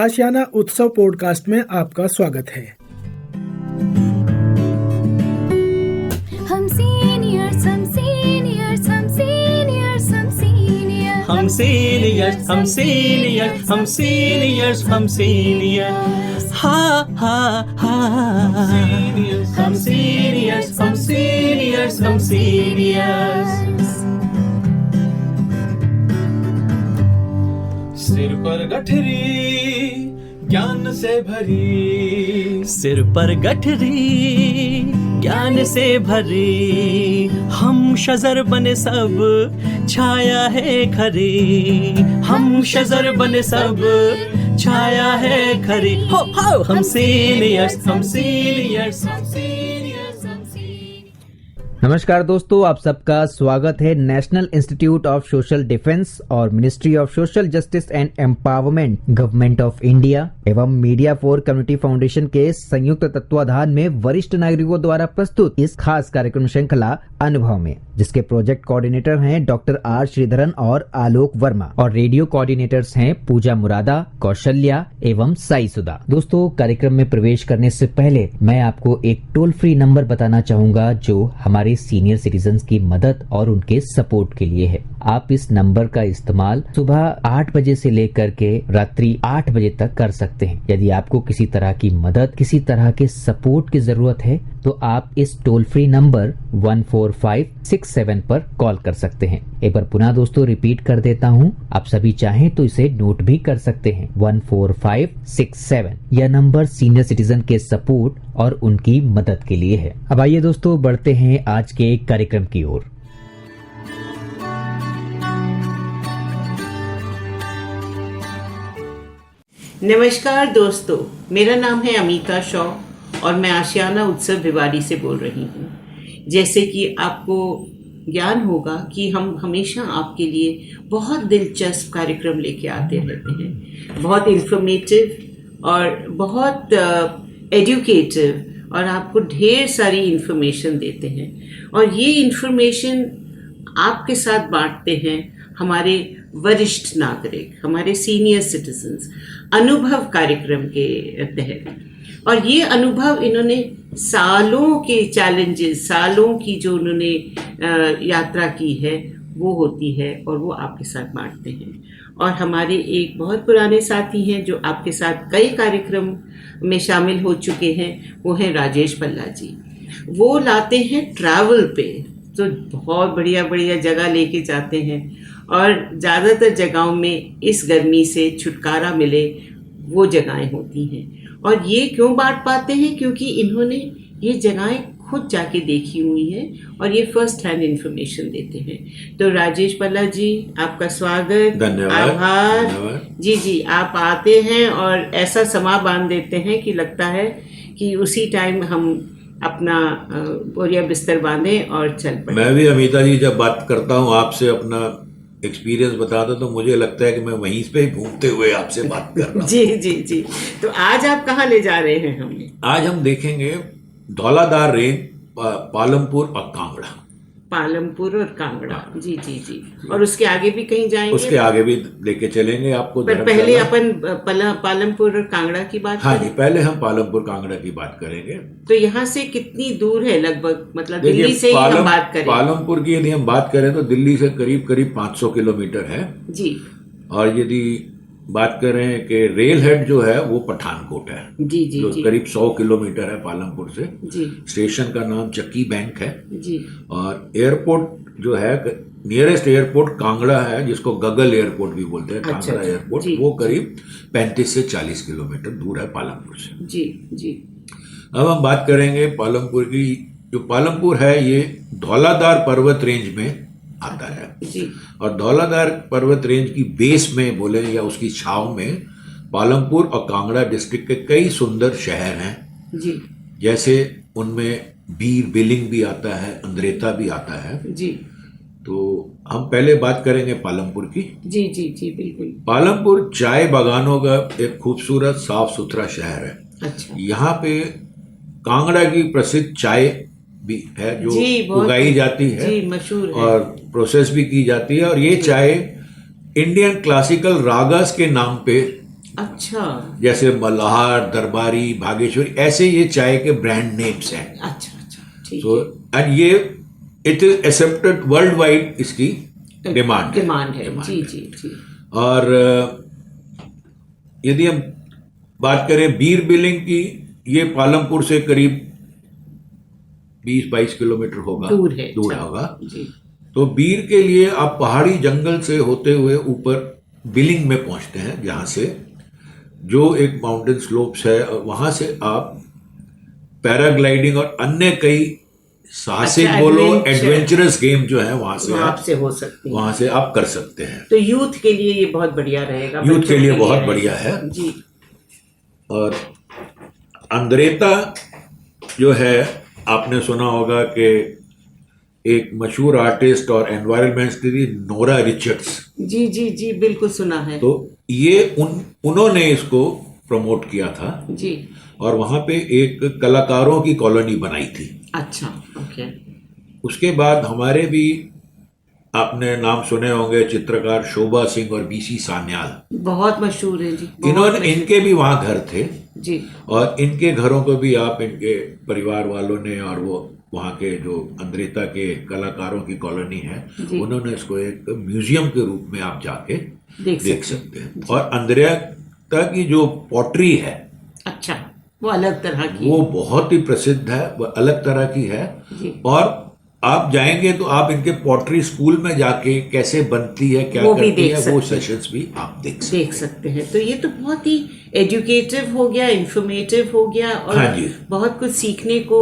आशियाना उत्सव पॉडकास्ट में आपका स्वागत है। हम सीनियर्स हम सीनियर्स हम सीनियर्स हम सीनियर्स हम सीनियर्स हम सीनियर्स हम सीनियर्स हम सीनियर्स हा हा हा हम सीनियर्स हम सीनियर्स हम सीनियर्स। सिर पर गठरी ज्ञान से भरी, सिर पर गठरी ज्ञान से भरी, हम शजर बने सब छाया है खरी, हम शजर बने सब छाया है खरी। हो हम सीनियर्स हम सीनियर्स हम सीनियर्स हम सीनियर्स। नमस्कार दोस्तों, आप सबका स्वागत है national institute of social defence और ministry of social justice and empowerment, government of India एवं मीडिया फॉर कम्युनिटी फाउंडेशन के संयुक्त तत्वाधान में वरिष्ठ नागरिकों द्वारा प्रस्तुत इस खास कार्यक्रम श्रृंखला अनुभव में, जिसके प्रोजेक्ट कोऑर्डिनेटर हैं डॉक्टर आर श्रीधरन और आलोक वर्मा और रेडियो कोऑर्डिनेटर्स हैं पूजा मुरादा, कौशल्या एवं साई सुधा। दोस्तों, कार्यक्रम में प्रवेश करने से पहले मैं आपको एक टोल फ्री नंबर बताना चाहूंगा जो हमारे सीनियर सिटीजन्स की मदद और उनके सपोर्ट के लिए है। आप इस नंबर का इस्तेमाल सुबह 8 बजे से लेकर के रात्रि 8 बजे तक कर सकते हैं। यदि आपको किसी तरह की मदद, किसी तरह के सपोर्ट की जरूरत है तो आप इस टोल फ्री नंबर 14567 पर कॉल कर सकते हैं। एक बार पुनः दोस्तों रिपीट कर देता हूँ, आप सभी चाहें तो इसे नोट भी कर सकते हैं। 14567 यह नंबर सीनियर सिटीजन के सपोर्ट और उनकी मदद के लिए है। अब आइए दोस्तों बढ़ते हैं आज के कार्यक्रम की ओर। नमस्कार दोस्तों, मेरा नाम है अमिता शॉ और मैं आशियाना उत्सव भिवाड़ी से बोल रही हूँ। जैसे कि आपको ज्ञान होगा कि हम हमेशा आपके लिए बहुत दिलचस्प कार्यक्रम लेके आते रहते हैं, बहुत इन्फॉर्मेटिव और बहुत एजुकेटिव, और आपको ढेर सारी इन्फॉर्मेशन देते हैं। और ये इन्फॉर्मेशन आपके साथ बांटते हैं हमारे वरिष्ठ नागरिक, हमारे सीनियर सिटीजन्स, अनुभव कार्यक्रम के तहत। और ये अनुभव इन्होंने सालों के चैलेंजेस, सालों की जो उन्होंने यात्रा की है वो होती है और वो आपके साथ बांटते हैं। और हमारे एक बहुत पुराने साथी हैं जो आपके साथ कई कार्यक्रम में शामिल हो चुके हैं, वो हैं राजेश पल्ला जी। वो लाते हैं ट्रैवल पे, तो बहुत बढ़िया बढ़िया जगह लेके जाते हैं और ज़्यादातर जगहों में इस गर्मी से छुटकारा मिले वो जगहें होती हैं। और ये क्यों बांट पाते हैं? क्योंकि इन्होंने ये जगहें खुद जाके देखी हुई है और ये फर्स्ट हैंड इंफॉर्मेशन देते हैं। तो राजेश पल्ला जी, आपका स्वागत, धन्यवाद, आभार। धन्यवाद। जी, आप आते हैं और ऐसा समा बांध देते हैं कि लगता है कि उसी टाइम हम अपना बोरिया बिस्तर बांधें और चल पड़े। मैं भी अमिता जी जब बात करता हूँ आपसे, अपना एक्सपीरियंस बताता तो मुझे लगता है कि मैं वहीं पे ही घूमते हुए आपसे बात कर रहा हूँ। जी। तो आज आप कहाँ ले जा रहे हैं हमें? आज हम देखेंगे धौलाधार रेंज, पालमपुर और कांगड़ा। पालमपुर और कांगड़ा, जी। और उसके आगे भी कहीं जाएंगे? उसके आगे भी लेके चलेंगे आपको। पर पहले अपन पालमपुर और कांगड़ा की बात हाँ करें। जी, पहले हम पालमपुर कांगड़ा की बात करेंगे। तो यहाँ से कितनी दूर है लगभग, मतलब दिल्ली से ही हम बात करें? पालमपुर की यदि हम बात करें तो दिल्ली से करीब 500 किलोमीटर है जी। और यदि बात करें कि रेल हेड जो है वो पठानकोट है, जी जो करीब 100 किलोमीटर है पालमपुर से। जी। स्टेशन का नाम चक्की बैंक है जी। और एयरपोर्ट जो है, नियरेस्ट एयरपोर्ट कांगड़ा है, जिसको गगल एयरपोर्ट भी बोलते हैं, अच्छा, कांगड़ा एयरपोर्ट। वो करीब 35 से 40 किलोमीटर दूर है पालमपुर से। जी। अब हम बात करेंगे पालमपुर की। जो पालमपुर है ये धौलाधार पर्वत रेंज में आता है जी। और धौलाधार पर्वत रेंज की बेस में बोले या उसकी छाव में पालमपुर और कांगड़ा डिस्ट्रिक्ट के कई सुंदर शहर हैं जी। जैसे उनमें बीर बिलिंग भी आता है, अंद्रेता भी आता है जी। तो हम पहले बात करेंगे पालमपुर की। जी बिल्कुल। पालमपुर चाय बागानों का एक खूबसूरत साफ सुथरा शहर है। अच्छा। यहाँ पे कांगड़ा की प्रसिद्ध चाय भी है जो उगाई जाती है, जी, मशहूर है, और प्रोसेस भी की जाती है। और ये चाय इंडियन क्लासिकल रागास के नाम पे अच्छा जैसे मल्हार, दरबारी, भागेश्वरी, ऐसे ये चाय के ब्रांड नेम्स हैं। अच्छा अच्छा, ठीक सो एंड ये it is accepted world wide, इसकी है। डिमांड डिमांड है, जी जी जी। और यदि हम बात करें बीर बिलिंग की, ये पालमपुर से करीब 20-22 किलोमीटर होगा, दूर है, दूर अच्छा, होगा। जी तो बीर के लिए आप पहाड़ी जंगल से होते हुए ऊपर बिलिंग में पहुंचते हैं, जहां से जो एक माउंटेन स्लोप्स है, और वहां से आप पैराग्लाइडिंग और अन्य कई साहसिक अच्छा, बोलो adventure। एडवेंचरस गेम जो है वहां से वहाँ आप से हो सकती है। वहां से आप कर सकते हैं। तो यूथ के लिए ये बहुत बढ़िया रहेगा, यूथ बच्चों के लिए बहुत रहेगा। बढ़िया है। जी। और अंद्रेता जो है, आपने सुना होगा कि एक मशहूर आर्टिस्ट और एनवायरमेंटलिस्ट थी नोरा रिचर्ड्स, जी जी जी, बिल्कुल सुना है। तो ये उन्होंने इसको प्रमोट किया था, जी। और वहां पे एक कलाकारों की कॉलोनी बनाई थी। अच्छा, ओके। उसके बाद हमारे भी आपने नाम सुने होंगे चित्रकार शोभा सिंह और बीसी सान्याल, बहुत मशहूर है जी, बहुत इन्होंने मशहूर। इनके भी वहां घर थे, जी और इनके घरों को भी आप इनके परिवार वालों ने, और वो वहाँ के जो अंद्रेता के कलाकारों की कॉलोनी है, जी। उन्होंने इसको एक म्यूजियम के रूप में आप जाके देख देख सकते सकते हैं। और अंद्रेता की जो पॉटरी है, अच्छा, वो अलग तरह की वो बहुत ही प्रसिद्ध है, वो अलग तरह की है। जी। और आप जाएंगे तो आप इनके पॉटरी स्कूल में जाके कैसे बनती है, क्या वो भी करती देख है, सकते वो हैं। सेशंस भी आप देख सकते हैं। तो ये तो बहुत ही एजुकेटिव हो गया, इंफॉर्मेटिव हो गया, और हाँ जी। बहुत कुछ सीखने को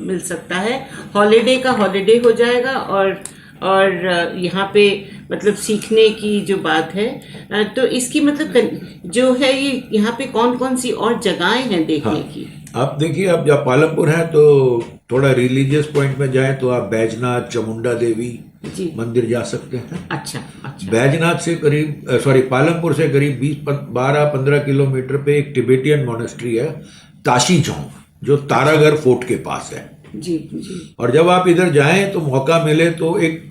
मिल सकता है। हॉलिडे का हॉलिडे हो जाएगा, और यहाँ पे मतलब सीखने की जो बात है, तो इसकी मतलब जो है ये यहाँ पे कौन कौन सी और जगहें हैं देखने की? आप देखिए, आप जब पालमपुर है तो थोड़ा रिलीजियस पॉइंट में जाए तो आप बैजनाथ, चामुंडा देवी जी। मंदिर जा सकते हैं। अच्छा अच्छा। बैजनाथ से करीब पालमपुर से करीब 12-15 किलोमीटर पे एक टिबेटियन मोनेस्ट्री है, ताशी चौक, जो तारागढ़ फोर्ट के पास है। जी जी। और जब आप इधर जाएं तो मौका मिले तो एक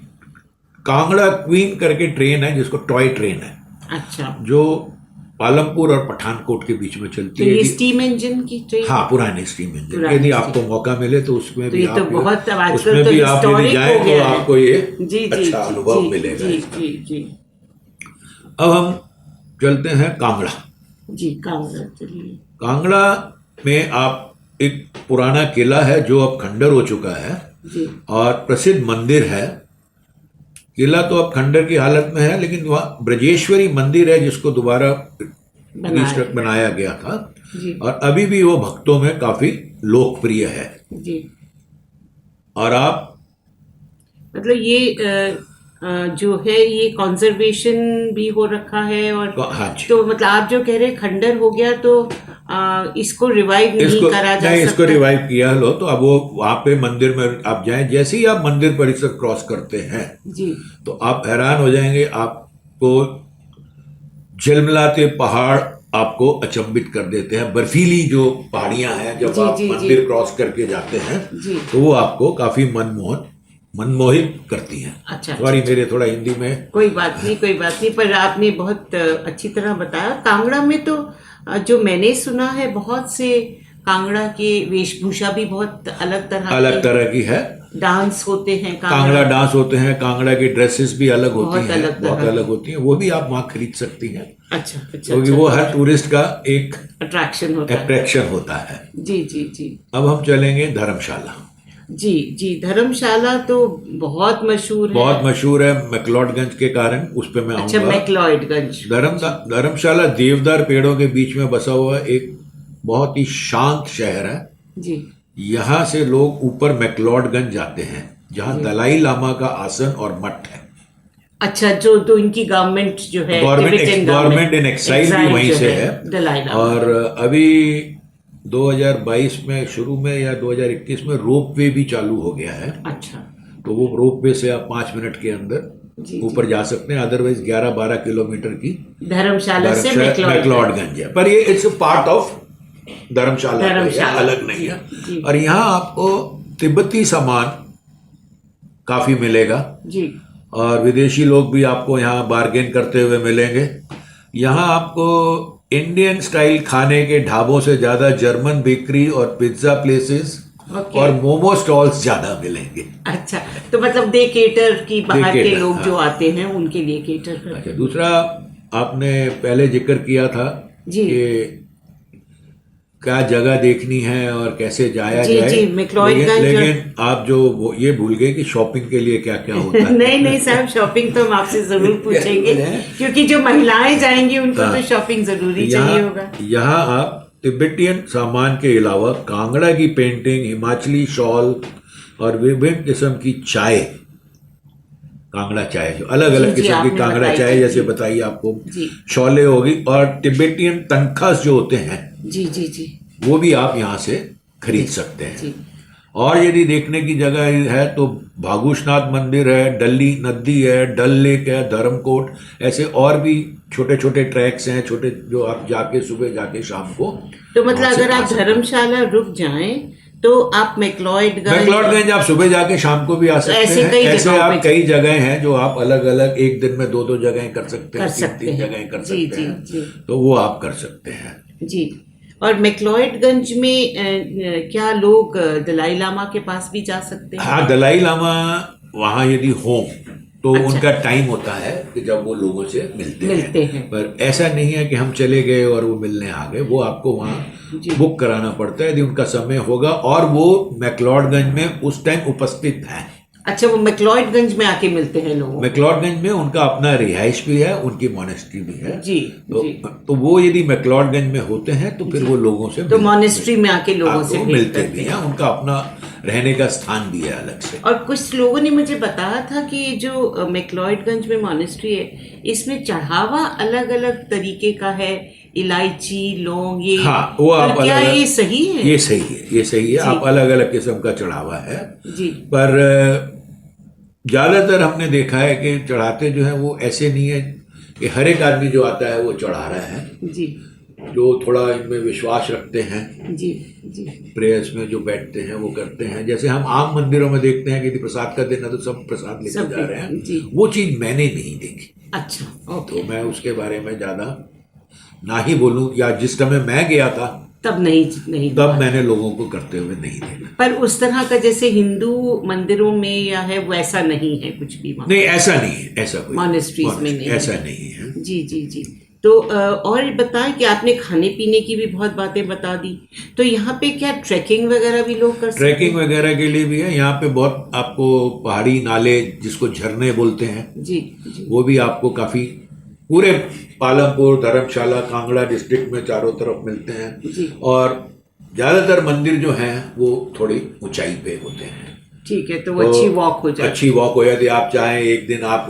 कांगड़ा क्वीन करके ट्रेन है, जिसको टॉय ट्रेन है, अच्छा, जो पालमपुर और पठानकोट के बीच में तो चलती है। ये स्टीम इंजन की ट्रेन? हाँ, पुराने स्टीम इंजन। पुराने यदि steam। आपको मौका मिले तो उसमें तो भी ये तो आप बहुत अब आजकल उसमें तो भी आप यदि historic जाएं हो तो गया है। आपको ये जी जी अच्छा अनुभव जी, मिलेगा। जी जी जी। अब हम चलते हैं कांगड़ा। जी, कांगड़ा चलिए। कांगड़ा में आप एक पुराना किला है जो अब खंडर हो चुका है, जी और प्रसिद्ध मंदिर है। किला तो अब खंडर की हालत में है, लेकिन वहाँ ब्रजेश्वरी मंदिर है जिसको दोबारा बनाया गया था, जी और अभी भी वो भक्तों में काफी लोकप्रिय है। जी। और आप मतलब ये जो है ये कंजर्वेशन भी हो रखा है, और हाँ जी, तो मतलब आप जो कह रहे हैं खंडर हो गया, तो इसको रिवाइव नहीं करा जा नहीं, सकता? इसको रिवाइव किया लो तो अब वो वहां पे मंदिर में आप जाएं, जैसे ही आप मंदिर परिसर क्रॉस करते हैं जी तो आप हैरान हो जाएंगे। आपको झिलमिलाते पहाड़ आपको अचंभित कर देते हैं। बर्फीली जो पहाड़ियां हैं, जब जी, आप जी, मंदिर जी। क्रॉस करके जाते हैं जी। तो वो आपको काफी मनमोहित करती हैं। अच्छा, सॉरी, मेरे थोड़ा हिंदी में कोई बात नहीं, कोई बात नहीं, पर आपने बहुत अच्छी तरह बताया। कांगड़ा में तो जो मैंने सुना है, बहुत से कांगड़ा के वेशभूषा भी बहुत अलग तरह की है। डांस होते हैं, कांगड़ा डांस होते हैं, कांगड़ा की ड्रेसेस भी अलग होती बहुत हैं, अलग बहुत तरह अलग होती हैं। वो भी आप वहाँ खरीद सकती हैं, अच्छा अच्छा, क्योंकि वो हर टूरिस्ट का एक अट्रैक्शन होता है। अट्रैक्शन होता है। जी जी जी। अब हम चलेंगे धर्मशाला। जी जी, धर्मशाला तो बहुत मशहूर है। बहुत मशहूर है मैक्लोडगंज के कारण, उस पे मैं अच्छा, आऊंगा। मैक्लॉयडगंज। धर्मशाला देवदार पेड़ों के बीच में बसा हुआ एक बहुत ही शांत शहर है। जी यहाँ से लोग ऊपर मैक्लोडगंज जाते हैं, जहाँ दलाई लामा का आसन और मठ है। अच्छा, जो इनकी गवर्नमेंट जो है, गवर्नमेंट इन एक्साइल भी वहीं से है। दलाई लामा। और अभी 2022 में शुरू में या 2021 में रोप वे भी चालू हो गया है। अच्छा तो वो रोप वे से आप 5 मिनट के अंदर जी ऊपर जा सकते हैं। अदरवाइज 11-12 किलोमीटर की धर्मशाला से मैक्लोडगंज है, पर ये इट्स पार्ट ऑफ धर्मशाला, अलग नहीं है। जी। और यहाँ आपको तिब्बती सामान काफी मिलेगा, जी और विदेशी लोग भी आपको यहाँ बार्गेन करते हुए मिलेंगे। यहाँ आपको इंडियन स्टाइल खाने के ढाबों से ज्यादा जर्मन बेकरी और पिज्जा प्लेसेस ओके। और मोमो स्टॉल्स ज्यादा मिलेंगे। अच्छा, तो मतलब दे केटर की बाहर They के cater, लोग हाँ। जो आते हैं उनके लिए केटर करते अच्छा, हैं। दूसरा आपने पहले जिक्र किया था जी। कि क्या जगह देखनी है और कैसे जाया जी, जाए। जी, मैक्लॉयडगंज लेकिन आप ये भूल गए कि शॉपिंग के लिए क्या क्या होता है। नहीं साहब, शॉपिंग तो हम आपसे जरूर पूछेंगे, क्योंकि जो महिलाएं जाएंगी उनको तो शॉपिंग जरूरी चाहिए होगा। यहाँ आप तिब्बतियन सामान के अलावा कांगड़ा की पेंटिंग, हिमाचली शॉल और विभिन्न किस्म की चाय, कांगड़ा चाय जो अलग जी, अलग जी, किस्म की आपने कांगड़ा बताई चाय थी, जैसे जी। बताइए आपको, जी शॉले होगी, और तिब्बतियन तनखास जो होते हैं जी जी जी वो भी आप यहाँ से खरीद सकते हैं। जी। और यदि देखने की जगह है तो भागुशनाथ मंदिर है, डली नदी है, डल लेक है, धर्मकोट, ऐसे और भी छोटे छोटे ट्रैक्स हैं छोटे, जो आप जाके सुबह जाके शाम को तो मतलब वहाँ से अगर आ आप सकते हैं। धर्मशाला रुक जाएं तो आप मैक्लॉडगंज आप सुबह जाके शाम को भी आ सकते ऐसे हैं। कई ऐसे जगहों आप पे कई जगह हैं जो आप अलग अलग एक दिन में दो जगह कर सकते हैं, कर सकते तीन हैं। जगह कर जी, सकते जी, हैं, जी। तो वो आप कर सकते हैं। जी। और मैक्लॉयडगंज में क्या लोग दलाई लामा के पास भी जा सकते हैं? हाँ, दलाई लामा वहाँ यदि हो तो अच्छा। उनका टाइम होता है कि जब वो लोगों से मिलते हैं। पर ऐसा नहीं है कि हम चले गए और वो मिलने आ गए, वो आपको वहाँ बुक कराना पड़ता है यदि उनका समय होगा, और वो मैक्लॉडगंज में उस टाइम उपस्थित है। अच्छा, वो मैक्लॉयडगंज में आके मिलते हैं लोगों? मैक्लॉडगंज में उनका अपना रिहाइश भी है, उनकी मॉनेस्ट्री भी है। जी, जी। तो वो यदि मैक्लॉडगंज में होते हैं तो फिर वो लोगों से तो मॉनेस्ट्री में आके लोगों से आपको भेंट मिलते करते भी हैं। हैं, उनका अपना रहने का स्थान भी है अलग से। और कुछ लोगों ने मुझे बताया था कि जो मैक्लॉयडगंज में मॉनेस्ट्री है, इसमें चढ़ावा अलग अलग तरीके का है, इलायची, लौंग, ये हाँ, वो आप तो क्या अलग-अलग- ये सही है? ये सही है, ये सही है। आप अलग अलग किस्म का चढ़ावा है, जी पर ज्यादातर हमने देखा है कि चढ़ाते जो है वो ऐसे नहीं है कि हर एक आदमी जो आता है वो चढ़ा रहा है। जी जो थोड़ा इनमें विश्वास रखते हैं, जी जी प्रेयर्स में जो बैठते हैं वो करते हैं। जैसे हम आम मंदिरों में देखते हैं कि यदि प्रसाद का दिन है तो सब प्रसाद लेके सब जा रहे हैं, जी। वो चीज मैंने नहीं देखी। अच्छा, ओके। तो मैं उसके बारे में ज्यादा ना ही बोलूं, या जिस समय मैं गया था तब नहीं तब मैंने लोगों को करते हुए नहीं देखा। पर उस तरह का जैसे हिंदू मंदिरों में या है वैसा नहीं है कुछ भी वहाँ? नहीं, ऐसा नहीं है, ऐसा कोई Monasteries में नहीं ऐसा है। नहीं है। जी जी जी। तो और बताएं कि आपने खाने पीने की भी बहुत बातें बता दी, तो यहाँ पे क्या ट्रैकिंग वगैरह भी लोग कर सकते हैं? ट्रैकिंग वगैरह के लिए भी है यहाँ पे, बहुत आपको पहाड़ी नाले जिसको झरने बोलते हैं जी जी वो भी आपको काफी पूरे पालमपुर, धर्मशाला, कांगड़ा डिस्ट्रिक्ट में चारों तरफ मिलते हैं। जी। और ज्यादातर मंदिर जो हैं वो थोड़ी ऊंचाई पे होते हैं, ठीक है, तो वो अच्छी वॉक हो जाती अच्छी वॉक हो जाती है। आप चाहें एक दिन आप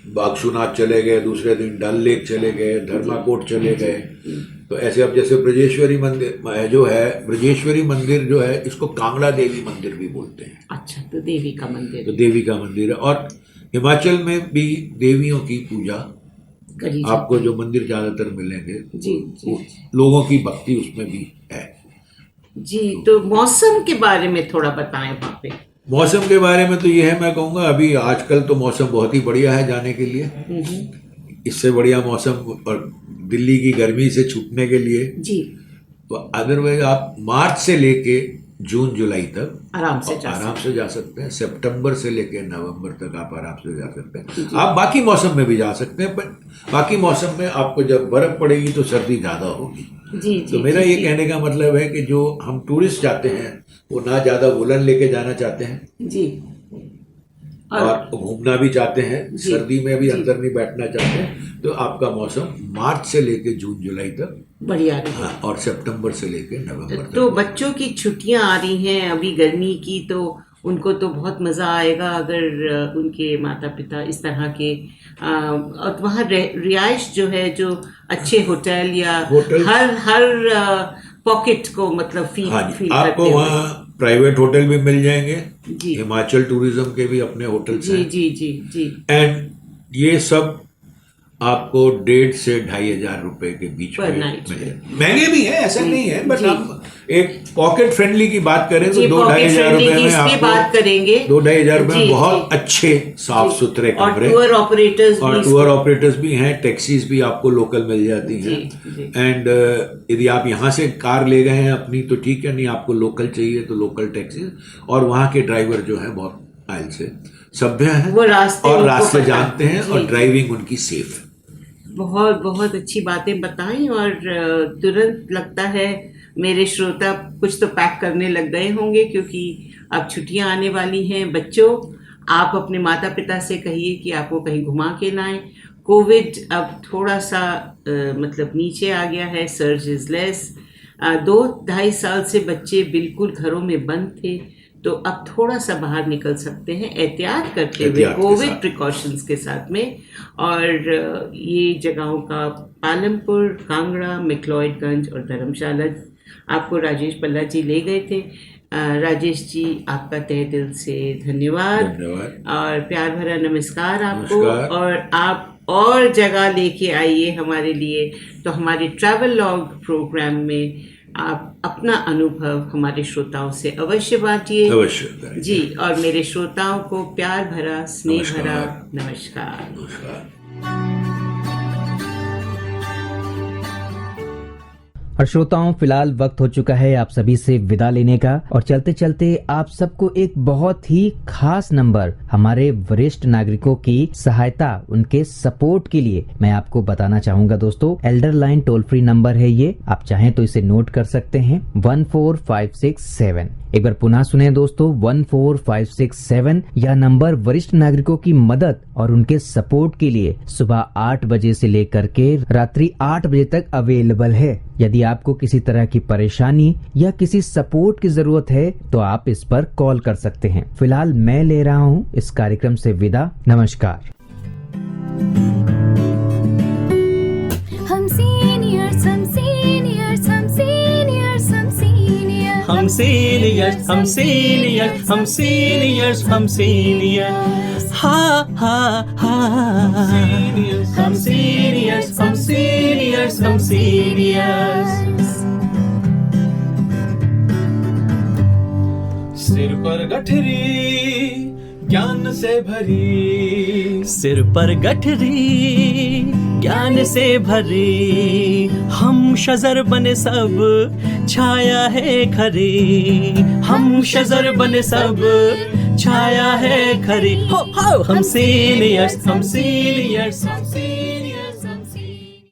बागसुनाथ चले गए, दूसरे दिन डल लेक चले गए, धर्माकोट चले गए, तो ऐसे। अब जैसे ब्रजेश्वरी मंदिर जो है, ब्रजेश्वरी मंदिर जो है इसको कांगड़ा देवी मंदिर भी बोलते हैं। अच्छा, तो देवी का मंदिर तो देवी का मंदिर है, और हिमाचल में भी देवियों की पूजा करी आपको जो मंदिर ज्यादातर मिलेंगे, जी, जी। वो लोगों की भक्ति उसमें भी है। जी। तो मौसम के बारे में थोड़ा बताएं वहाँ पे। मौसम के बारे में तो ये है, मैं कहूँगा अभी आजकल तो मौसम बहुत ही बढ़िया है जाने के लिए। इससे बढ़िया मौसम और दिल्ली की गर्मी से छूटने के लिए जी तो अदरवाइज आप मार्च से लेके जून जुलाई तक आराम से जा आराम से जा सकते हैं। सितंबर से लेके नवंबर तक आप आराम से जा सकते हैं। आप बाकी मौसम में भी जा सकते हैं, पर बाकी मौसम में आपको जब बर्फ पड़ेगी तो सर्दी ज्यादा होगी। जी तो जी मेरा जी, ये जी। कहने का मतलब है कि जो हम टूरिस्ट जाते हैं वो ना ज्यादा वुलन लेके जाना चाहते हैं जी और घूमना भी चाहते हैं, जी, सर्दी में भी जी। अंदर नहीं बैठना चाहते हैं, तो आपका मौसम मार्च से लेके जून जुलाई तक, बढ़िया रही। हाँ, और सितंबर से लेके नवंबर तक। तो बच्चों की छुट्टियां आ रही हैं अभी गर्मी की, तो उनको तो बहुत मज़ा आएगा अगर उनके माता पिता इस तरह के और वहाँ रिहाइश जो है, जो अच्छे होटल या होटल- हर पॉकेट को मतलब फील हाँ जी, फील आपको करते हुए। वहाँ प्राइवेट होटल भी मिल जाएंगे, जी हिमाचल टूरिज्म के भी अपने होटल्स जी हैं, जी जी जी एंड ये सब आपको 1,500 से 2,500 रुपए के बीच पर में नाइट। मिलेगा। महंगे भी हैं, ऐसा नहीं है, बट जी। हम एक पॉकेट फ्रेंडली की बात करें तो जी, 2,000-2,500 pocket friendly रुपए की में इसकी आपको बात करेंगे। 2,000-2,500 रुपए में जी, बहुत जी। अच्छे साफ सुथरे और कमरे टूर ऑपरेटर्स और भी टूर ऑपरेटर्स भी हैं, टैक्सीज भी आपको लोकल मिल जाती हैं। जी। एंड यदि आप यहाँ से कार ले गए हैं अपनी तो ठीक है, नहीं आपको लोकल चाहिए तो लोकल टैक्सी, और वहाँ के ड्राइवर जो है बहुत आयल से सभ्य हैं वो रास्ते और उनको रास्ते पता- जानते हैं और जी। ड्राइविंग उनकी सेफ है। बहुत बहुत अच्छी बातें बताई, और तुरंत लगता है मेरे श्रोता कुछ तो पैक करने लग गए होंगे, क्योंकि अब छुट्टियां आने वाली हैं। बच्चों, आप अपने माता पिता से कहिए कि आपको कहीं घुमा के लाएं। कोविड अब थोड़ा सा मतलब नीचे आ गया है, सर्ज इज लेस। 2-2.5 साल से बच्चे बिल्कुल घरों में बंद थे, तो अब थोड़ा सा बाहर निकल सकते हैं एहतियात करते हुए, एहतियात के कोविड साथ। प्रिकॉशंस के साथ में। और ये जगहों का पालमपुर, कांगड़ा, मैक्लॉयडगंज और धर्मशाला आपको राजेश पल्ला जी ले गए थे। राजेश जी, आपका तहे दिल से धन्यवाद धन्यवाद। और प्यार भरा नमस्कार आपको। नमस्कार। और आप और जगह लेके आइए हमारे लिए, तो हमारे ट्रैवल लॉग प्रोग्राम में आप अपना अनुभव हमारे श्रोताओं से अवश्य बांटिए। अवश्य करेंगे। जी, और मेरे श्रोताओं को प्यार भरा, स्नेह भरा नमस्कार। नमस्कार। और श्रोताओं, फिलहाल वक्त हो चुका है आप सभी से विदा लेने का, और चलते चलते आप सबको एक बहुत ही खास नंबर हमारे वरिष्ठ नागरिकों की सहायता, उनके सपोर्ट के लिए मैं आपको बताना चाहूंगा दोस्तों। Elder line toll free number है ये, आप चाहें तो इसे नोट कर सकते हैं, 14567। एक बार पुनः सुने दोस्तों, 14567। यह नंबर वरिष्ठ नागरिकों की मदद और उनके सपोर्ट के लिए सुबह 8 बजे से लेकर के रात्रि 8 बजे तक अवेलेबल है। यदि आपको किसी तरह की परेशानी या किसी सपोर्ट की जरूरत है तो आप इस पर कॉल कर सकते हैं। फिलहाल मैं ले रहा हूं इस कार्यक्रम से विदा। नमस्कार। हम सीनियर्स, हम सीनियर्स, हम सीनियर्स, हम सीनियर्स, हम सीनियर्स, हम सीनियर्स, हम सीनियर्स, हम सीनियर्स, हा हा हा। हम सीनियर्स, हम सीनियर्स, हम सीनियर्स। सिर पर गठरी ज्ञान से भरी, सिर पर गठरी ज्ञान से भरी, हम शजर बने सब छाया है खरी, हम शजर बने सब छाया है खरी। हो हम सीनियर्स, हम सीनियर्स, हम सीनियर्स।